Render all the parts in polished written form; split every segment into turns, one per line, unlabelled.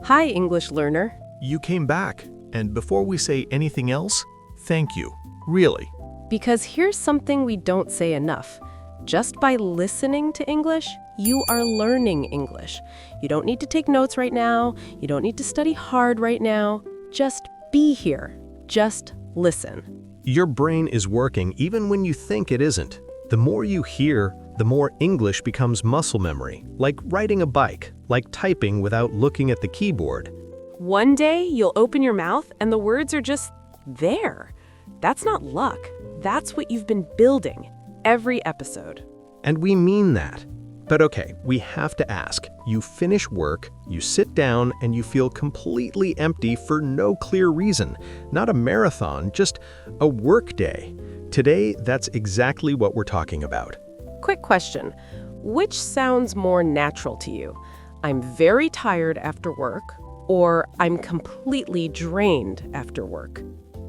Hi, English learner.
You came back, and before we say anything else, thank you. Really.
Because here's something we don't say enough. Just by listening to English, you are learning English. You don't need to take notes right now. You don't need to study hard right now. Just be here. Just listen.
Your brain is working even when you think it isn't. The more you hear, the more English becomes muscle memory, like riding a bike, like typing without looking at the keyboard.
One day, you'll open your mouth and the words are just there. That's not luck. That's what you've been building every episode.
And we mean that. But okay, we have to ask. You finish work, you sit down, and you feel completely empty for no clear reason. Not a marathon, just a work day. Today, that's exactly what we're talking about.
Quick question. Which sounds more natural to you? I'm very tired after work, or I'm completely drained after work?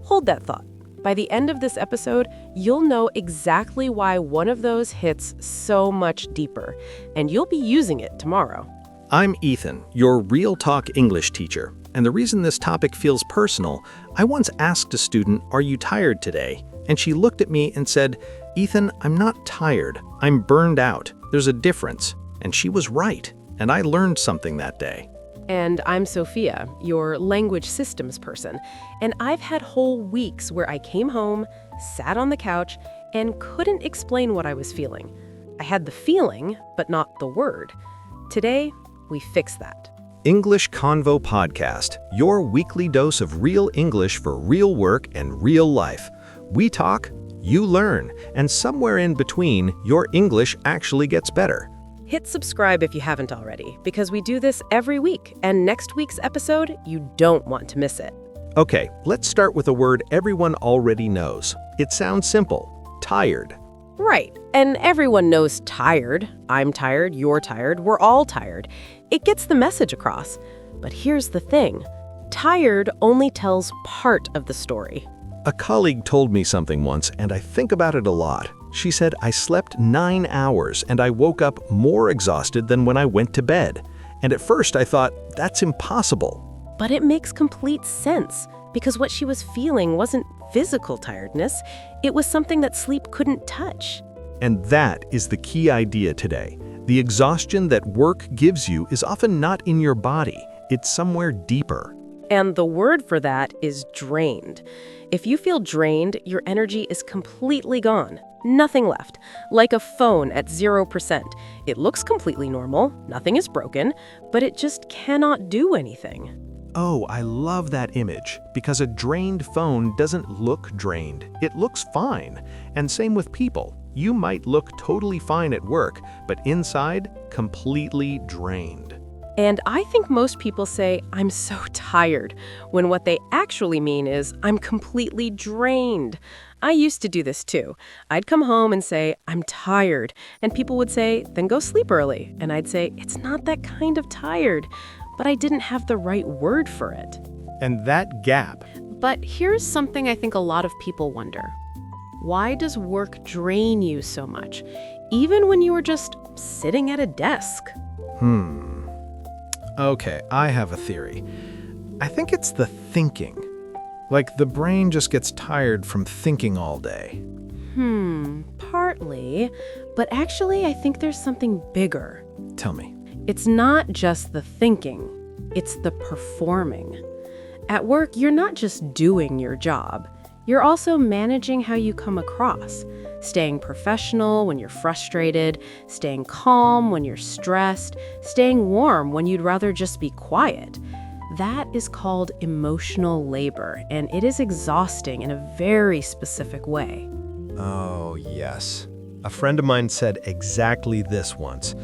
Hold that thought. By the end of this episode, you'll know exactly why one of those hits so much deeper, and you'll be using it tomorrow.
I'm Ethan, your Real Talk English teacher. And the reason this topic feels personal, I once asked a student, "Are you tired today?" And she looked at me and said, "Ethan, I'm not tired. I'm burned out. There's a difference." And she was right. And I learned something that day.
And I'm Sophia, your language systems person. And I've had whole weeks where I came home, sat on the couch, and couldn't explain what I was feeling. I had the feeling, but not the word. Today, we fix that.
English Convo Podcast, your weekly dose of real English for real work and real life. We talk, you learn, and somewhere in between, your English actually gets better.
Hit subscribe if you haven't already, because we do this every week, and next week's episode, you don't want to miss it.
Okay, let's start with a word everyone already knows. It sounds simple, tired.
Right, and everyone knows tired. I'm tired, you're tired, we're all tired. It gets the message across. But here's the thing. Tired only tells part of the story.
A colleague told me something once, and I think about it a lot. She said, "I slept 9 hours and I woke up more exhausted than when I went to bed." And at first I thought, that's impossible.
But it makes complete sense, because what she was feeling wasn't physical tiredness. It was something that sleep couldn't touch.
And that is the key idea today. The exhaustion that work gives you is often not in your body. It's somewhere deeper.
And the word for that is drained. If you feel drained, your energy is completely gone. Nothing left. Like a phone at 0%. It looks completely normal, nothing is broken, but it just cannot do anything.
Oh, I love that image, because a drained phone doesn't look drained. It looks fine. And same with people. You might look totally fine at work, but inside, completely drained.
And I think most people say, "I'm so tired," when what they actually mean is, "I'm completely drained." I used to do this too. I'd come home and say, "I'm tired." And people would say, "Then go sleep early." And I'd say, "It's not that kind of tired." But I didn't have the right word for it.
And that gap.
But here's something I think a lot of people wonder. Why does work drain you so much, even when you were just sitting at a desk?
Okay, I have a theory. I think it's the thinking. Like the brain just gets tired from thinking all day.
Partly. But actually, I think there's something bigger.
Tell me.
It's not just the thinking, it's the performing. At work, you're not just doing your job. You're also managing how you come across, staying professional when you're frustrated, staying calm when you're stressed, staying warm when you'd rather just be quiet. That is called emotional labor, and it is exhausting in a very specific way.
Oh, yes. A friend of mine said exactly this once.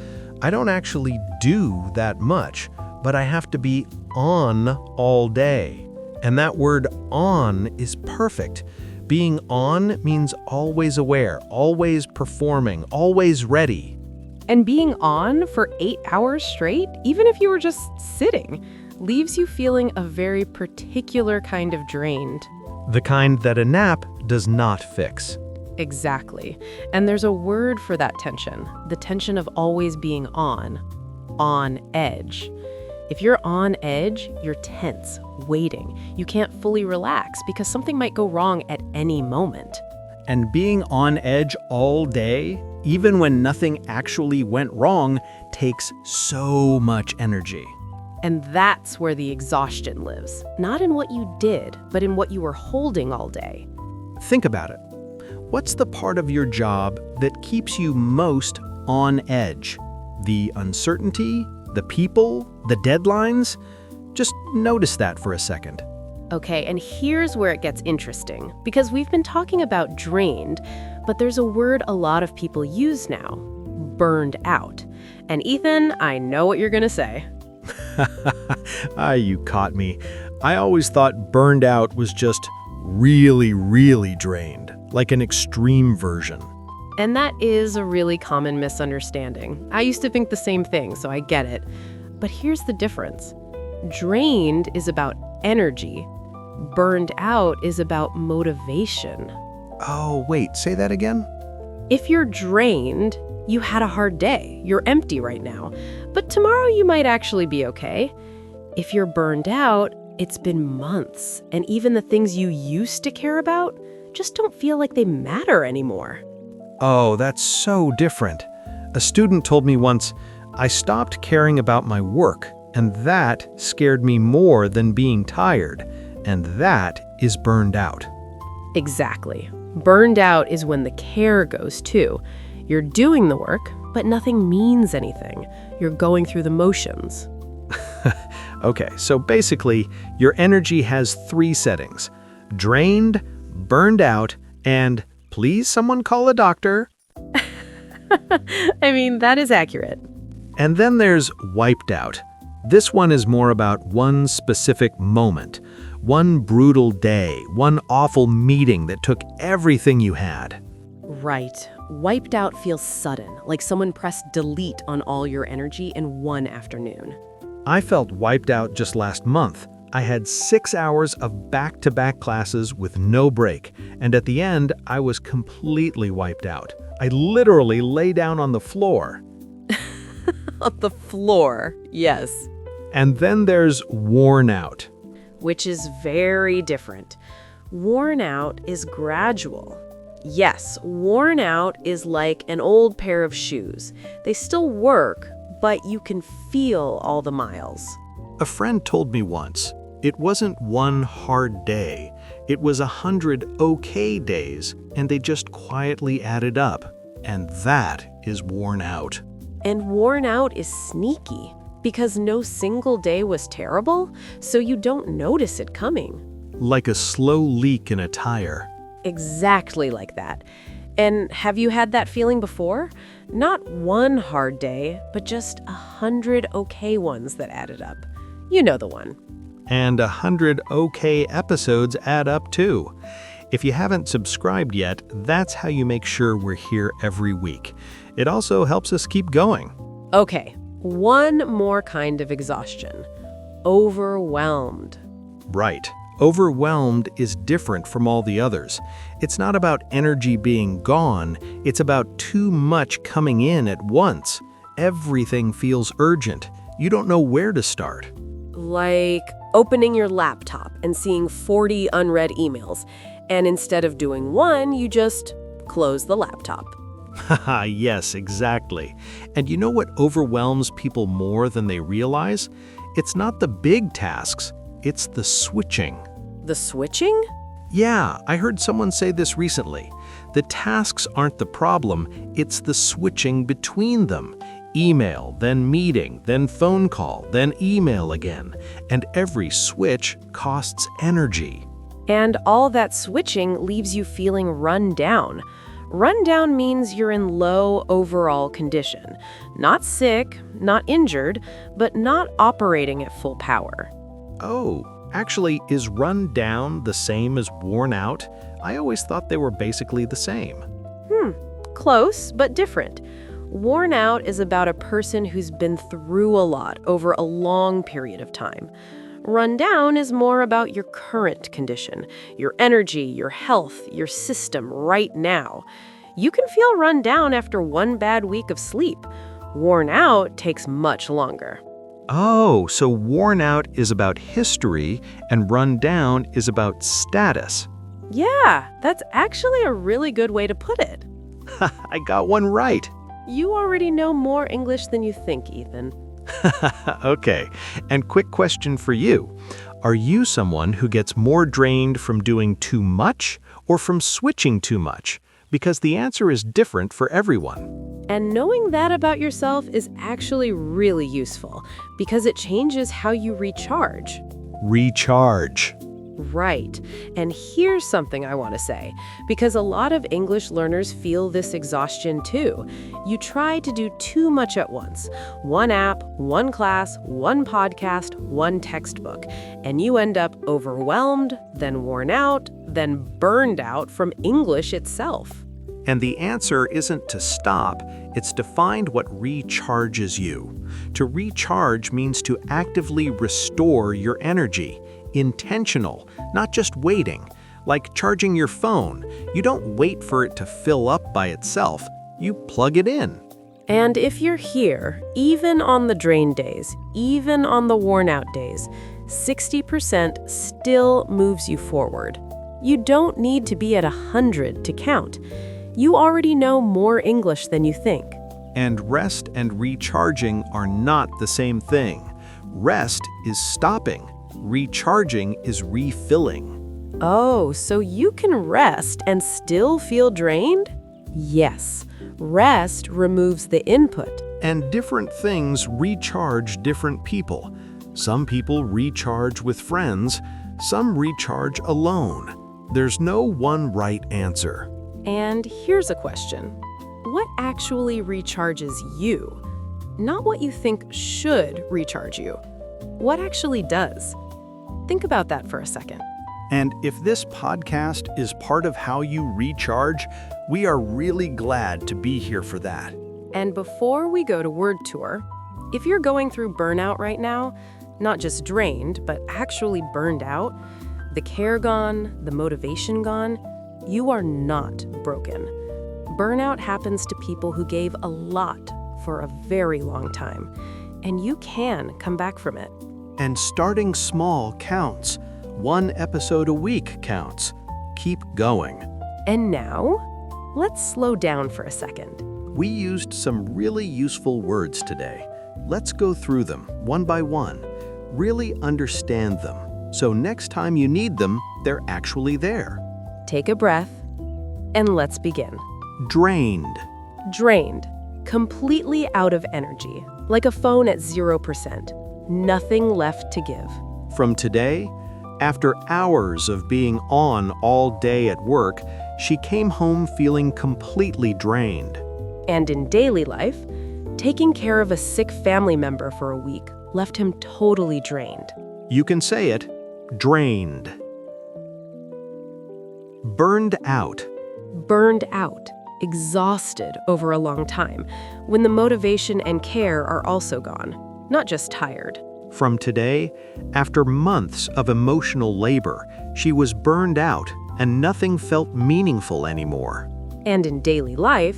I don't actually do that much, but I have to be on all day. And that word on is perfect. Being on means always aware, always performing, always ready.
And being on for 8 hours straight, even if you were just sitting, leaves you feeling a very particular kind of drained.
The kind that a nap does not fix.
Exactly. And there's a word for that tension, the tension of always being on edge. If you're on edge, you're tense, waiting. You can't fully relax because something might go wrong at any moment.
And being on edge all day, even when nothing actually went wrong, takes so much energy.
And that's where the exhaustion lives. Not in what you did, but in what you were holding all day.
Think about it. What's the part of your job that keeps you most on edge? The uncertainty, the people, the deadlines? Just notice that for a second.
Okay, and here's where it gets interesting, because we've been talking about drained, but there's a word a lot of people use now, burned out. And Ethan, I know what you're gonna say.
You caught me. I always thought burned out was just really, really drained, like an extreme version.
And that is a really common misunderstanding. I used to think the same thing, so I get it. But here's the difference. Drained is about energy. Burned out is about motivation.
Oh, wait, say that again?
If you're drained, you had a hard day. You're empty right now. But tomorrow you might actually be okay. If you're burned out, it's been months, and even the things you used to care about just don't feel like they matter anymore.
Oh, that's so different. A student told me once, I stopped caring about my work, and that scared me more than being tired, and that is burned out.
Exactly. Burned out is when the care goes too. You're doing the work, but nothing means anything. You're going through the motions.
Okay, so basically, your energy has 3 settings: drained, burned out, and please someone call a doctor.
I mean, that is accurate.
And then there's wiped out. This one is more about one specific moment, one brutal day, one awful meeting that took everything you had.
Right. Wiped out feels sudden, like someone pressed delete on all your energy in one afternoon.
I felt wiped out just last month. I had 6 hours of back-to-back classes with no break, and at the end, I was completely wiped out. I literally lay down on the floor.
On the floor, yes.
And then there's worn out.
Which is very different. Worn out is gradual. Yes, worn out is like an old pair of shoes. They still work, but you can feel all the miles.
A friend told me once, it wasn't one hard day. It was 100 okay days, and they just quietly added up. And that is worn out.
And worn out is sneaky, because no single day was terrible, so you don't notice it coming.
Like a slow leak in a tire.
Exactly like that. And have you had that feeling before? Not one hard day, but just 100 okay ones that added up. You know the one.
And 100 okay episodes add up too. If you haven't subscribed yet, that's how you make sure we're here every week. It also helps us keep going.
Okay, one more kind of exhaustion. Overwhelmed.
Right. Overwhelmed is different from all the others. It's not about energy being gone, it's about too much coming in at once. Everything feels urgent. You don't know where to start.
Like opening your laptop and seeing 40 unread emails, and instead of doing one, you just close the laptop.
Haha, yes, exactly. And you know what overwhelms people more than they realize? It's not the big tasks, it's the switching.
The switching?
Yeah, I heard someone say this recently. The tasks aren't the problem, it's the switching between them. Email, then meeting, then phone call, then email again. And every switch costs energy.
And all that switching leaves you feeling run down. Run down means you're in low overall condition. Not sick, not injured, but not operating at full power.
Oh, actually, is run down the same as worn out? I always thought they were basically the same.
Close, but different. Worn out is about a person who's been through a lot over a long period of time. Run down is more about your current condition, your energy, your health, your system right now. You can feel run down after one bad week of sleep. Worn out takes much longer.
Oh, so worn out is about history and run down is about status.
Yeah, that's actually a really good way to put it.
I got one right.
You already know more English than you think, Ethan.
Okay, and quick question for you. Are you someone who gets more drained from doing too much or from switching too much? Because the answer is different for everyone.
And knowing that about yourself is actually really useful because it changes how you recharge.
Recharge.
Right. And here's something I want to say, because a lot of English learners feel this exhaustion too. You try to do too much at once. One app, one class, one podcast, one textbook. And you end up overwhelmed, then worn out, then burned out from English itself.
And the answer isn't to stop, it's to find what recharges you. To recharge means to actively restore your energy. Intentional, not just waiting. Like charging your phone. You don't wait for it to fill up by itself. You plug it in.
And if you're here, even on the drain days, even on the worn out days, 60% still moves you forward. You don't need to be at 100 to count. You already know more English than you think.
And rest and recharging are not the same thing. Rest is stopping. Recharging is refilling.
Oh, so you can rest and still feel drained? Yes, rest removes the input.
And different things recharge different people. Some people recharge with friends, some recharge alone. There's no one right answer.
And here's a question. What actually recharges you? Not what you think should recharge you. What actually does? Think about that for a second.
And if this podcast is part of how you recharge, we are really glad to be here for that.
And before we go to word tour, if you're going through burnout right now, not just drained, but actually burned out, the care gone, the motivation gone, you are not broken. Burnout happens to people who gave a lot for a very long time, and you can come back from it.
And starting small counts. One episode a week counts. Keep going.
And now, let's slow down for a second.
We used some really useful words today. Let's go through them one by one. Really understand them. So next time you need them, they're actually there.
Take a breath, and let's begin.
Drained.
Drained. Completely out of energy, like a phone at 0%. Nothing left to give.
From today, after hours of being on all day at work, she came home feeling completely drained.
And in daily life, taking care of a sick family member for a week left him totally drained.
You can say it, drained. Burned out.
Burned out, exhausted over a long time, when the motivation and care are also gone, not just tired.
From today, after months of emotional labor, she was burned out and nothing felt meaningful anymore.
And in daily life,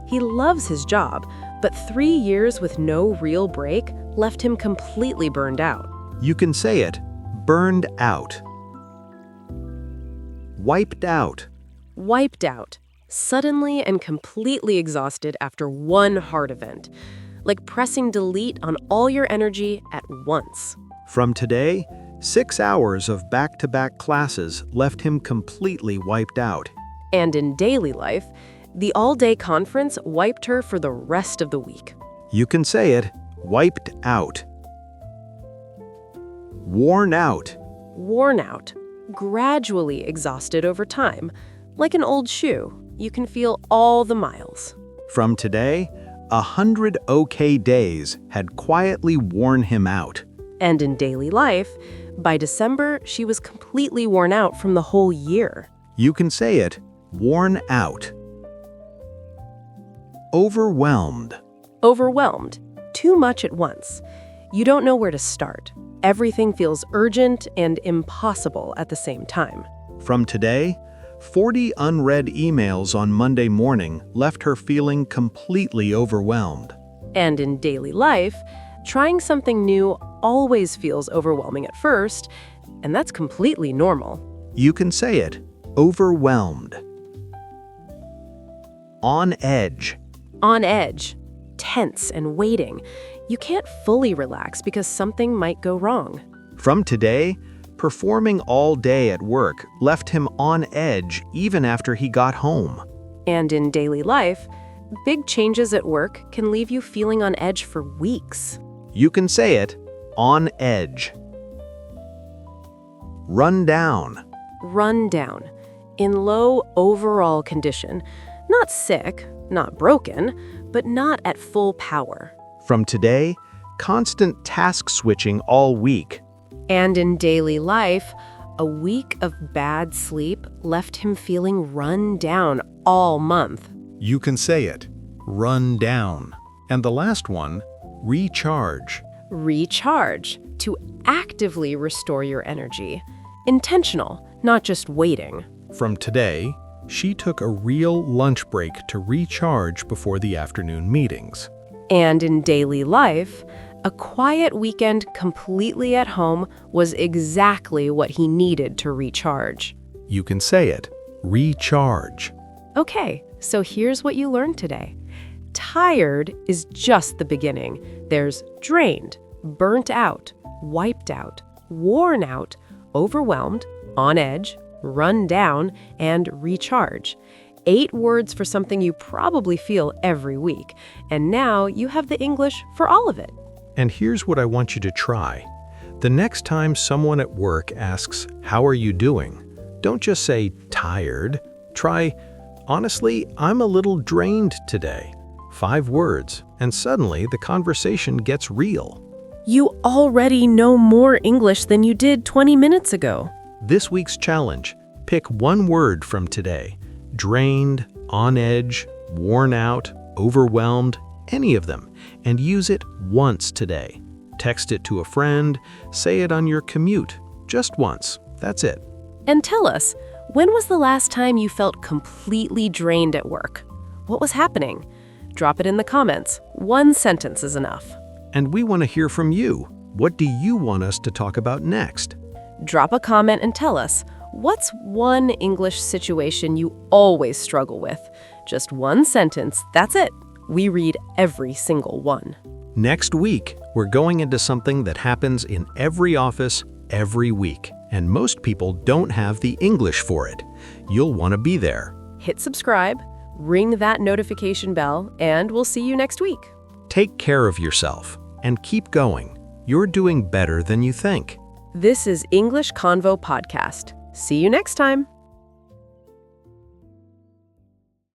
he loves his job, but 3 years with no real break left him completely burned out.
You can say it, burned out. Wiped out.
Wiped out, suddenly and completely exhausted after one hard event, like pressing delete on all your energy at once.
From today, 6 hours of back-to-back classes left him completely wiped out.
And in daily life, the all-day conference wiped her for the rest of the week.
You can say it, wiped out. Worn out.
Worn out, gradually exhausted over time. Like an old shoe, you can feel all the miles.
From today, 100 okay days had quietly worn him out.
And in daily life, by December, she was completely worn out from the whole year.
You can say it, worn out. Overwhelmed.
Overwhelmed, too much at once. You don't know where to start. Everything feels urgent and impossible at the same time.
From today, 40 unread emails on Monday morning left her feeling completely overwhelmed.
And in daily life, Trying something new always feels overwhelming at first, and that's completely normal.
You can say it. Overwhelmed. On edge.
On edge, tense and waiting. You can't fully relax because something might go wrong.
From today, performing all day at work left him on edge even after he got home.
And in daily life, big changes at work can leave you feeling on edge for weeks.
You can say it. On edge. Run down.
Run down. In low overall condition. Not sick, not broken, but not at full power.
From today, constant task switching all week.
And in daily life, a week of bad sleep left him feeling run down all month.
You can say it. Run down. And the last one, recharge.
Recharge, to actively restore your energy. Intentional, not just waiting.
From today, she took a real lunch break to recharge before the afternoon meetings.
And in daily life, a quiet weekend completely at home was exactly what he needed to recharge.
You can say it. Recharge.
Okay, so here's what you learned today. Tired is just the beginning. There's drained, burnt out, wiped out, worn out, overwhelmed, on edge, run down, and recharge. 8 words for something you probably feel every week. And now you have the English for all of it.
And here's what I want you to try. The next time someone at work asks, "How are you doing?" don't just say, "Tired." Try, "Honestly, I'm a little drained today." 5 words, and suddenly the conversation gets real.
You already know more English than you did 20 minutes ago.
This week's challenge, pick 1 word from today. Drained, on edge, worn out, overwhelmed, any of them, and use it once today. Text it to a friend, say it on your commute, just once. That's it.
And tell us, when was the last time you felt completely drained at work? What was happening? Drop it in the comments. 1 sentence is enough.
And we want to hear from you. What do you want us to talk about next?
Drop a comment and tell us, what's one English situation you always struggle with? Just 1 sentence, that's it. We read every single one.
Next week, we're going into something that happens in every office every week, and most people don't have the English for it. You'll want to be there.
Hit subscribe, ring that notification bell, and we'll see you next week.
Take care of yourself and keep going. You're doing better than you think.
This is English Convo Podcast. See you next time.